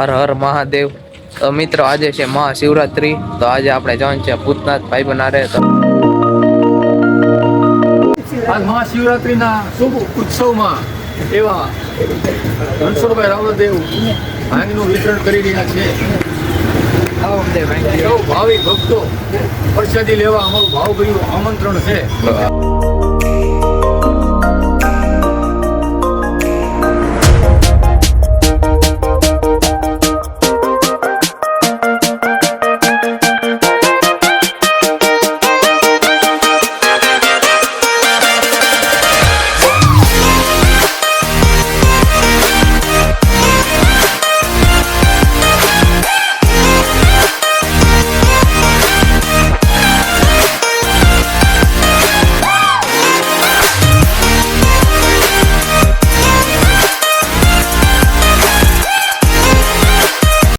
હર હર મહાદેવ. તો મિત્રો આજે છે મહાશિવરાત્રી. તો આજે આપણે જવાનું છે ભૂતનાથ ભાઈ બનારે. તો આજ મહાશિવરાત્રિના શુભ ઉત્સવમાં એવા રણછોડભાઈ રાવળદેવ ભાંગનું વિતરણ કરી રહ્યા છે. સૌ ભાવિક ભક્તો પ્રસાદી લેવા અમારું ભાવભર્યું આમંત્રણ છે.